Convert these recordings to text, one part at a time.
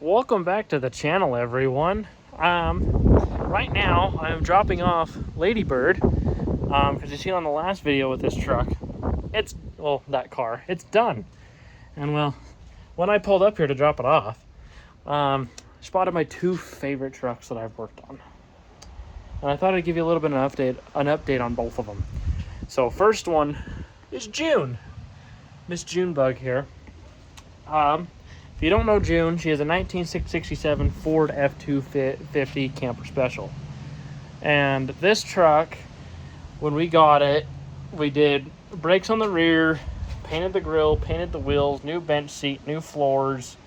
Welcome back to the channel, everyone. Right now I'm dropping off Ladybird because you see on the last video with this truck, that car, it's done. And well, when I pulled up here to drop it off, spotted my two favorite trucks that I've worked on, and I thought I'd give you a little bit of an update on both of them. So first one is June, Miss Junebug here. If you don't know June, she is a 1967 Ford F-250 Camper Special. And this truck, when we got it, we did brakes on the rear, painted the grill, painted the wheels, new bench seat, new floors,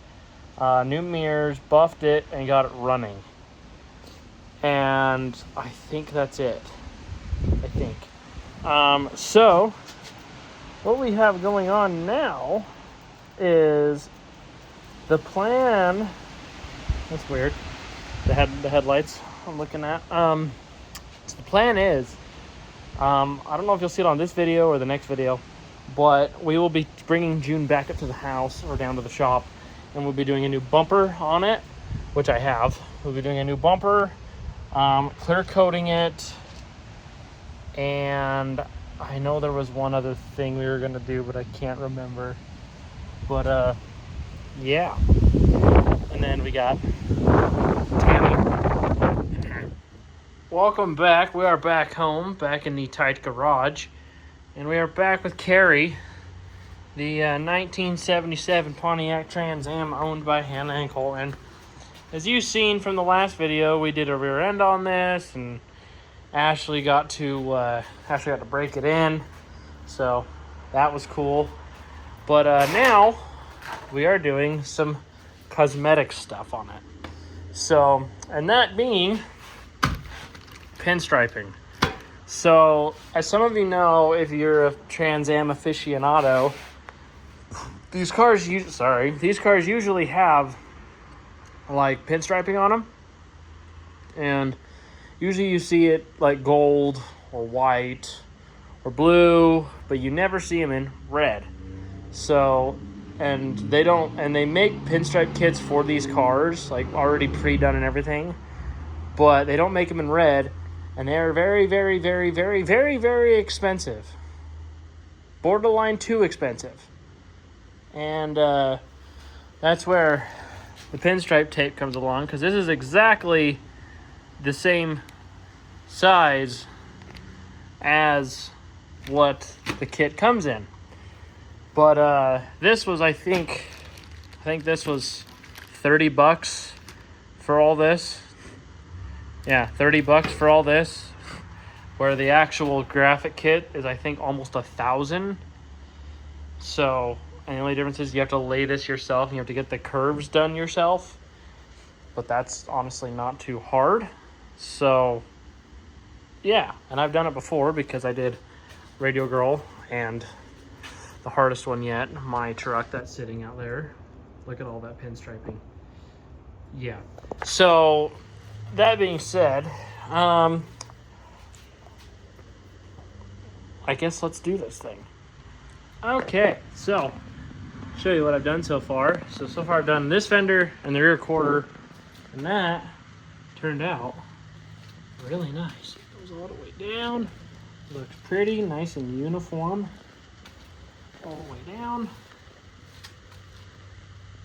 new mirrors, buffed it, and got it running. And I think that's it. So, what we have going on now is the plan. That's weird. The headlights I'm looking at. So the plan is, I don't know if you'll see it on this video or the next video, but we will be bringing June back up to the house or down to the shop, and we'll be doing a new bumper on it, which I have. We'll be doing a new bumper, clear coating it, and I know there was one other thing we were gonna do, but I can't remember. But yeah. And then we got Tammy. Welcome back. We are back home, back in the tight garage. And we are back with Carrie, the 1977 Pontiac Trans Am owned by Hannah and Colton. As you've seen from the last video, we did a rear end on this, and Ashley got to break it in. So that was cool. But now we are doing some cosmetic stuff on it. So, and that being pinstriping. So, as some of you know, if you're a Trans Am aficionado, these cars usually have like pinstriping on them. And usually you see it like gold or white or blue, but you never see them in red. So, and they make pinstripe kits for these cars, like already pre-done and everything, but they don't make them in red, and they're very, very, very, very, very, very expensive. Borderline too expensive. And that's where the pinstripe tape comes along, because this is exactly the same size as what the kit comes in. But this was, I think this was $30 for all this. Yeah, $30 for all this. Where the actual graphic kit is, I think, almost $1,000. So, and the only difference is you have to lay this yourself and you have to get the curves done yourself. But that's honestly not too hard. So, yeah, and I've done it before because I did Radio Girl and the hardest one yet, my truck that's sitting out there. Look at all that pinstriping. Yeah. So, that being said, I guess let's do this thing. Okay, so show you what I've done so far. So far I've done this fender and the rear quarter, and that turned out really nice. It goes all the way down. Looks pretty, nice and uniform. All the way down.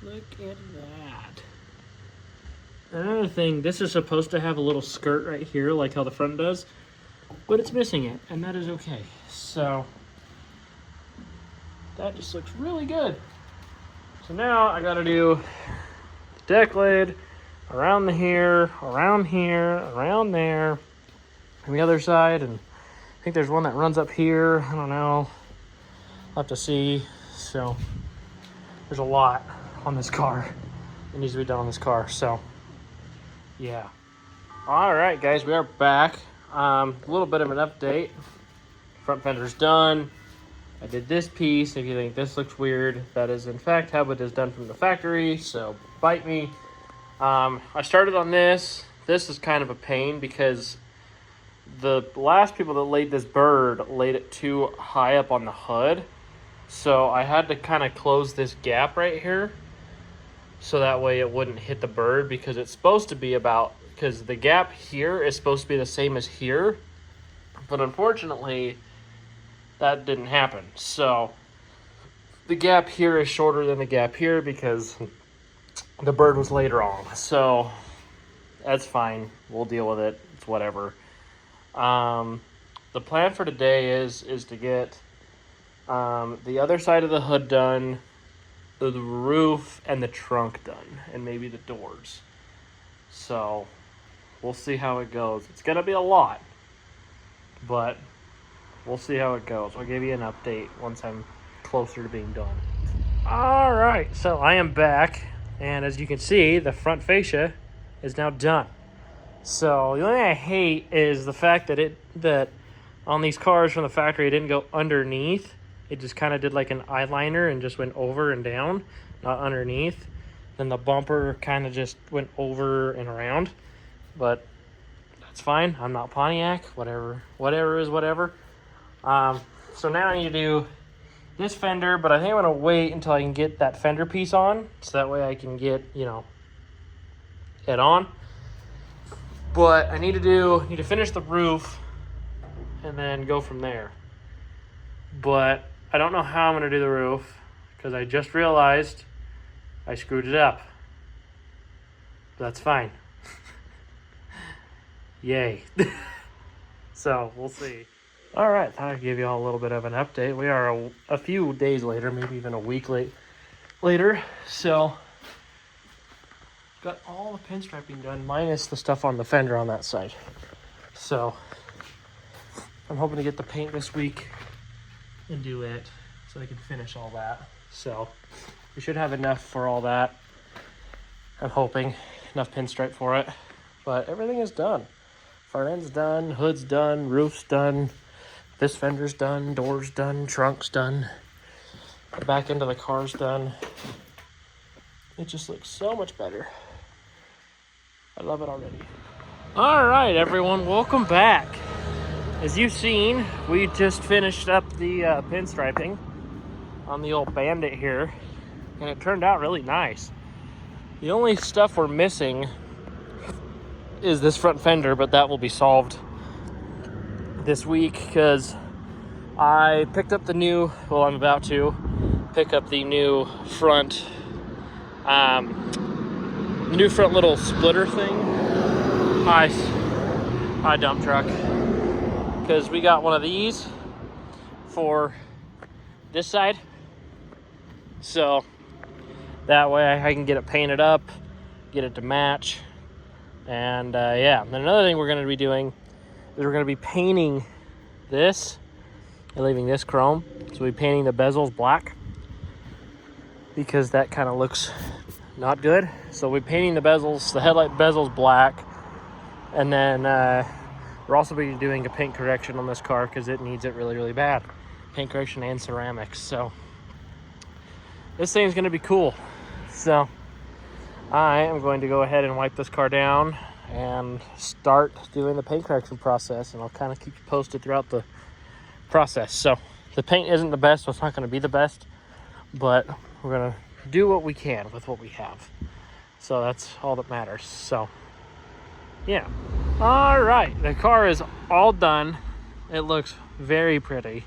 Look at that. Another thing, this is supposed to have a little skirt right here, like how the front does, but it's missing it, and that is okay. So that just looks really good. So now I gotta do the deck lid around here, around there, and the other side, and I think there's one that runs up here. I don't know. I'll have to see. So there's a lot on this car that needs to be done on this car. So yeah. All right, guys, we are back. A little bit of an update. Front fender's done. I did this piece. If you think this looks weird, that is in fact how it is done from the factory. So bite me. I started on this. This is kind of a pain because the last people that laid this bird laid it too high up on the hood. So I had to kind of close this gap right here. so that way it wouldn't hit the bird, because it's supposed to be about, because the gap here is supposed to be the same as here, but unfortunately that didn't happen. So the gap here is shorter than the gap here because the bird was later on. So that's fine. We'll deal with it. It's whatever. The plan for today is to get the other side of the hood done, the roof, and the trunk done, and maybe the doors. So we'll see how it goes. It's gonna be a lot, but we'll see how it goes. I'll give you an update once I'm closer to being done. All right, so I am back, and as you can see, the front fascia is now done. So the only thing I hate is the fact that on these cars from the factory, it didn't go underneath. It just kind of did like an eyeliner and just went over and down, not underneath. Then the bumper kind of just went over and around, but that's fine. I'm not Pontiac. Whatever is whatever. So now I need to do this fender, but I think I'm gonna wait until I can get that fender piece on, so that way I can get, it on. But I need to finish the roof and then go from there. But I don't know how I'm gonna do the roof, because I just realized I screwed it up. But that's fine. Yay. So we'll see. All right, thought I'd give you all a little bit of an update. We are a few days later, maybe even a week later. So got all the pinstriping done, minus the stuff on the fender on that side. So I'm hoping to get the paint this week and do it so I can finish all that. So we should have enough for all that. I'm hoping enough pinstripe for it, but everything is done. Front end's done, hood's done, roof's done, this fender's done, door's done, trunk's done, the back end of the car's done. It just looks so much better. I love it already. All right, everyone, welcome back. As you've seen, we just finished up the pinstriping on the old Bandit here, and it turned out really nice. The only stuff we're missing is this front fender, but that will be solved this week, because I picked up I'm about to pick up the new front little splitter thing. Hi dump truck. Because we got one of these for this side. So that way I can get it painted up, get it to match. And yeah, and another thing we're going to be doing is we're going to be painting this and leaving this chrome. So we'll be painting the bezels black, because that kind of looks not good. So we're painting the headlight bezels black, and then we're also be doing a paint correction on this car because it needs it really, really bad. Paint correction and ceramics. So this thing's going to be cool. So I am going to go ahead and wipe this car down and start doing the paint correction process, and I'll kind of keep you posted throughout the process. So the paint isn't the best, so it's not going to be the best, but we're going to do what we can with what we have. So that's all that matters. So yeah. All right, the car is all done. It looks very pretty.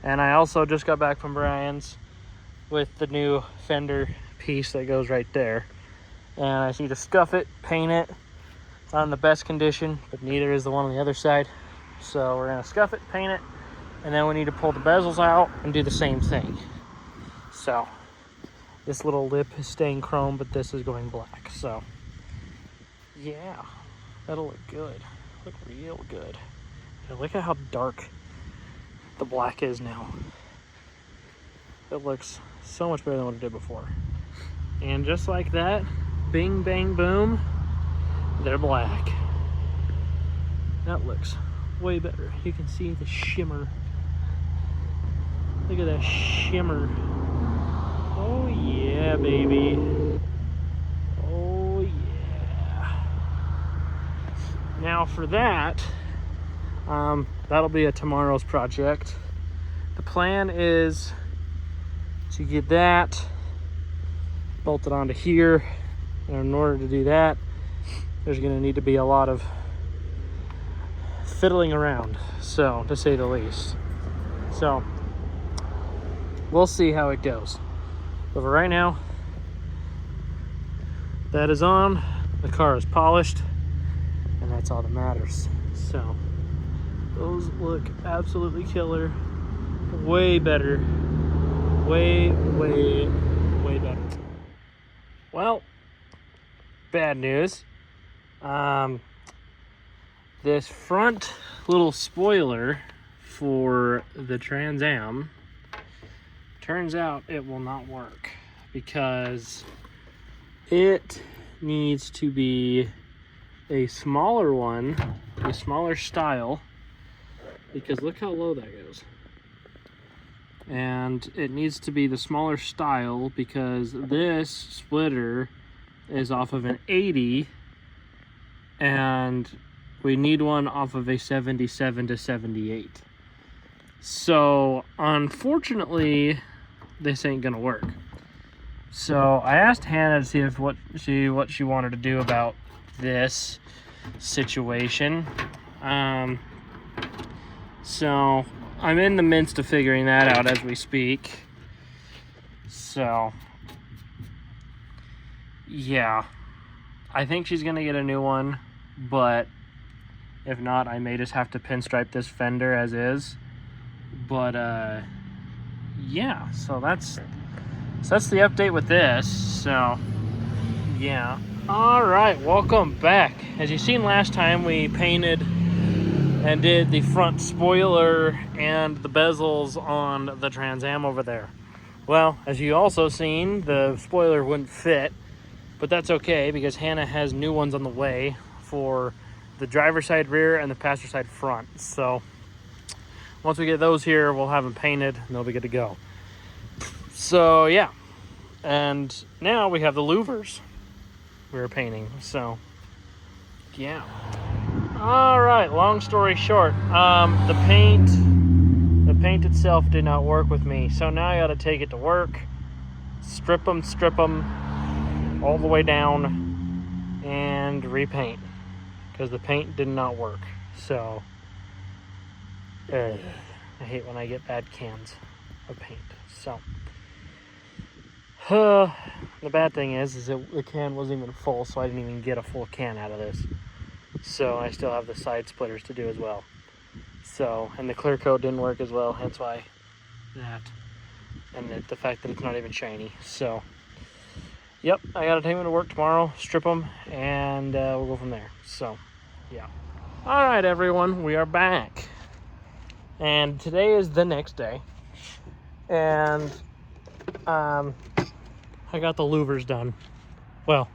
And I also just got back from Brian's with the new fender piece that goes right there. And I just need to scuff it, paint it. It's not in the best condition, but neither is the one on the other side. So we're gonna scuff it, paint it, and then we need to pull the bezels out and do the same thing. So this little lip is staying chrome, but this is going black. So yeah, that'll look good. Look real good. And look at how dark the black is now. It looks so much better than what it did before. And just like that, bing, bang, boom, they're black. That looks way better. You can see the shimmer. Look at that shimmer. Oh yeah, baby. Oh yeah. Now for that, that'll be a tomorrow's project. The plan is to get that bolted onto here. And in order to do that, there's going to need to be a lot of fiddling around, so to say the least. So we'll see how it goes. But for right now, that is on. The car is polished, and that's all that matters. So those look absolutely killer. Way better. Way better. Well, bad news. This front little spoiler for the Trans Am, turns out it will not work because it needs to be a smaller one, a smaller style, because look how low that goes. And it needs to be the smaller style because this splitter is off of an 80 and we need one off of a 77 to 78. So unfortunately, this ain't gonna work. So I asked Hannah to see if what she wanted to do about this situation. So I'm in the midst of figuring that out as we speak. So yeah, I think she's gonna get a new one, but if not, I may just have to pinstripe this fender as is. But yeah, so that's the update with this. So yeah, all right, welcome back. As you seen last time, we painted and did the front spoiler and the bezels on the Trans Am over there. Well, as you also seen, the spoiler wouldn't fit, but that's okay because Hannah has new ones on the way for the driver's side rear and the passenger side front. So once we get those here, we'll have them painted and they'll be good to go. So yeah, and now we have the louvers we're painting. So yeah. All right, long story short, the paint itself did not work with me. So now I got to take it to work, strip them all the way down and repaint because the paint did not work. So I hate when I get bad cans of paint. So the bad thing is that the can wasn't even full, so I didn't even get a full can out of this. So I still have the side splitters to do as well. So, and the clear coat didn't work as well, hence why that. And the fact that it's not even shiny. So, yep, I gotta take them to work tomorrow, strip them, and we'll go from there. So, yeah. All right, everyone, we are back. And today is the next day. And I got the louvers done. Well,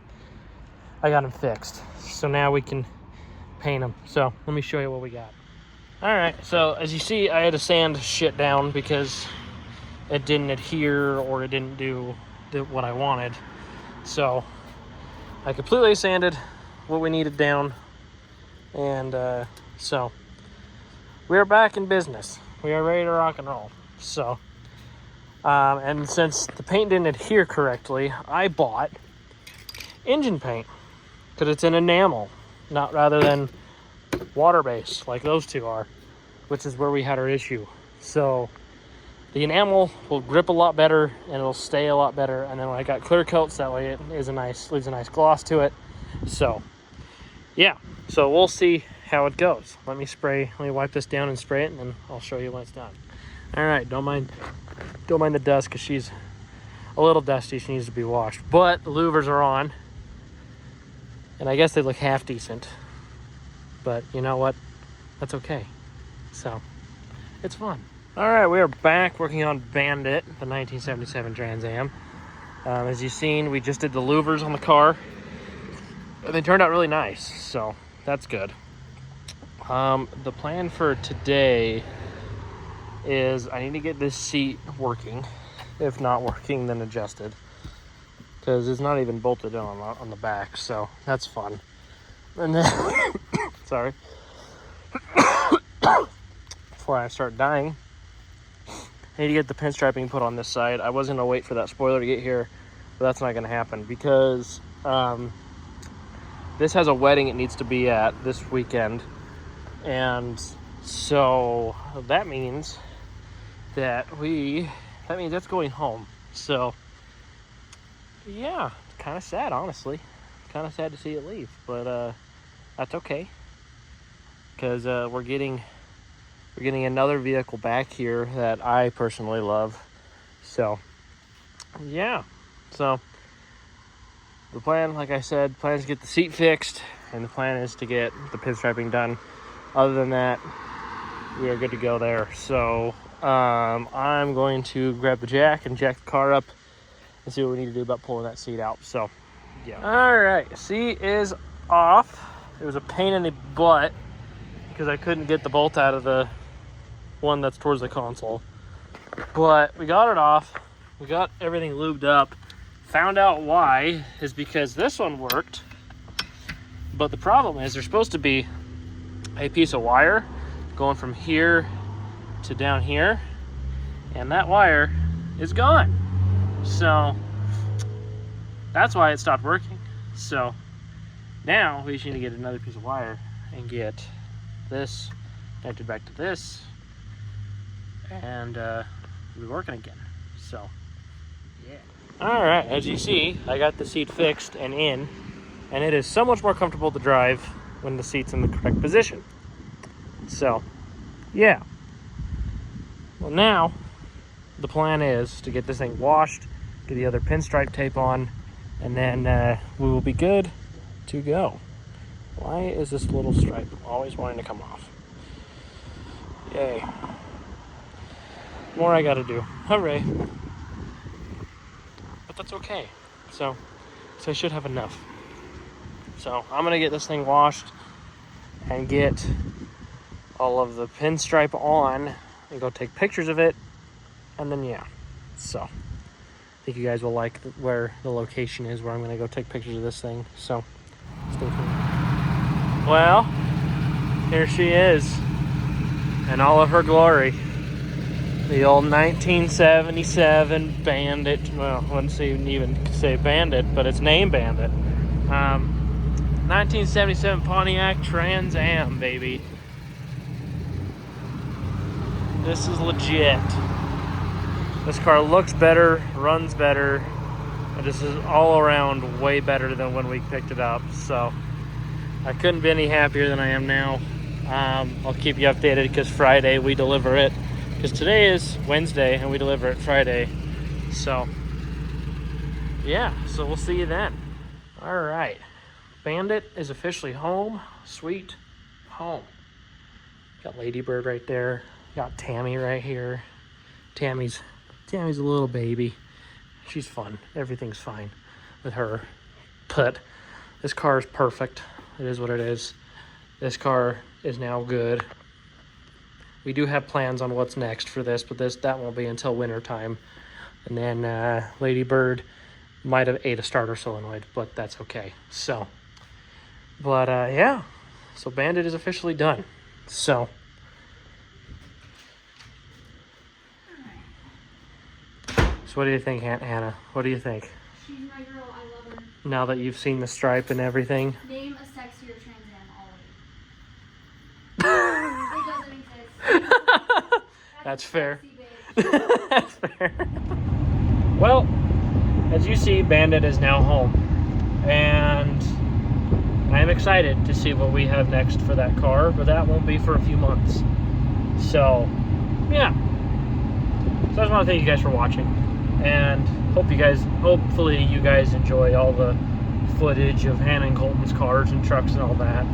I got them fixed. So now we can paint them. So let me show you what we got. All right, so as you see, I had to sand shit down because it didn't adhere or it didn't do what I wanted. So I completely sanded what we needed down, and so we are back in business. We are ready to rock and roll. So and since the paint didn't adhere correctly, I bought engine paint because it's an enamel, not rather than water-based like those two are, which is where we had our issue. So the enamel will grip a lot better and it'll stay a lot better. And then when I got clear coats, that way it leaves a nice gloss to it. So yeah, so we'll see how it goes. Let me wipe this down and spray it, and then I'll show you when it's done. All right, don't mind the dust because she's a little dusty. She needs to be washed, but the louvers are on. And I guess they look half decent, but you know what? That's okay. So it's fun. All right, we are back working on Bandit, the 1977 Trans Am. As you've seen, we just did the louvers on the car, and they turned out really nice. So that's good. The plan for today is I need to get this seat working. If not working, then adjusted. Because it's not even bolted on the back, so that's fun. And then, sorry. Before I start dying, I need to get the pinstriping put on this side. I was going to wait for that spoiler to get here, but that's not going to happen because this has a wedding it needs to be at this weekend. And so that means that's going home. So yeah, it's kind of sad, honestly. Kind of sad to see it leave, but that's okay because we're getting another vehicle back here that I personally love. So yeah, so the plan, like I said, is to get the seat fixed, and the plan is to get the pinstriping done. Other than that, we are good to go there. So I'm going to grab the jack and jack the car up and see what we need to do about pulling that seat out. So yeah. All right, seat is off. It was a pain in the butt because I couldn't get the bolt out of the one that's towards the console, but we got it off. We got everything lubed up. Found out why is because this one worked, but the problem is there's supposed to be a piece of wire going from here to down here, and that wire is gone. So that's why it stopped working. So now we just need to get another piece of wire and get this connected back to this, and we'll be working again. So yeah. All right, as you see, I got the seat fixed and in, and it is so much more comfortable to drive when the seat's in the correct position. So yeah. Well, now the plan is to get this thing washed, get the other pinstripe tape on, and then we will be good to go. Why is this little stripe always wanting to come off? Yay. More I gotta do. Hooray. But that's okay. So I should have enough. So I'm gonna get this thing washed and get all of the pinstripe on and go take pictures of it, and then yeah. So I think you guys will like where the location is where I'm gonna go take pictures of this thing. So stay tuned. Well, here she is in all of her glory. The old 1977 Bandit. Well, I wouldn't even say Bandit, but it's named Bandit. 1977 Pontiac Trans Am, baby. This is legit. This car looks better, runs better, and this is all around way better than when we picked it up. So I couldn't be any happier than I am now. I'll keep you updated because Friday we deliver it. Because today is Wednesday and we deliver it Friday. So yeah, so we'll see you then. All right, Bandit is officially home. Sweet home. Got Ladybird right there. Got Tammy right here. Tammy's a little baby. She's fun. Everything's fine with her. But this car is perfect. It is what it is. This car is now good. We do have plans on what's next for this, but that won't be until winter time. And then Ladybird might have ate a starter solenoid, but that's okay. So, but yeah. So Bandit is officially done. So. What do you think, Aunt Hannah? What do you think? She's my girl. I love her. Now that you've seen the stripe and everything. Name a sexier Trans Am always. It doesn't exist. That's fair. Sexy, That's fair. Well, as you see, Bandit is now home. And I am excited to see what we have next for that car, but that won't be for a few months. So, yeah. So I just want to thank you guys for watching. And hopefully you guys enjoy all the footage of Hannah and Colton's cars and trucks and all that,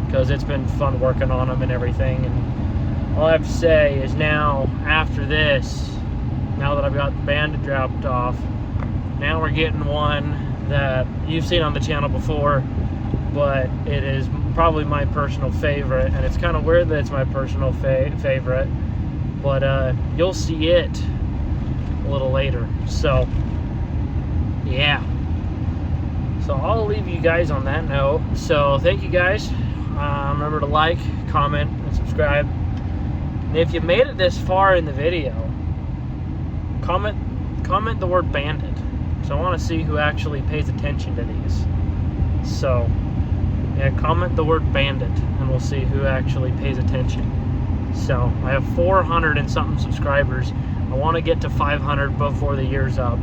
because it's been fun working on them and everything. And all I have to say is now, after this, now that I've got the Bandit dropped off, now we're getting one that you've seen on the channel before, but it is probably my personal favorite, and it's kind of weird that it's my personal favorite, but you'll see it a little later. So yeah, so I'll leave you guys on that note. So thank you guys. Remember to like, comment, and subscribe. And if you made it this far in the video, comment the word Bandit. So I want to see who actually pays attention to these. So yeah, comment the word bandit and we'll see who actually pays attention. So I have 400 and something subscribers. I want to get to 500 before the year's up.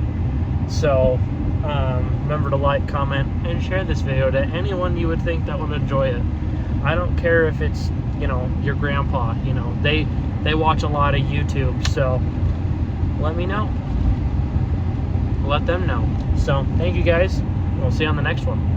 So remember to like, comment, and share this video to anyone you would think that would enjoy it. I don't care if it's, you know, your grandpa, you know, they watch a lot of YouTube, so let me know. Let them know. So thank you guys. We'll see you on the next one.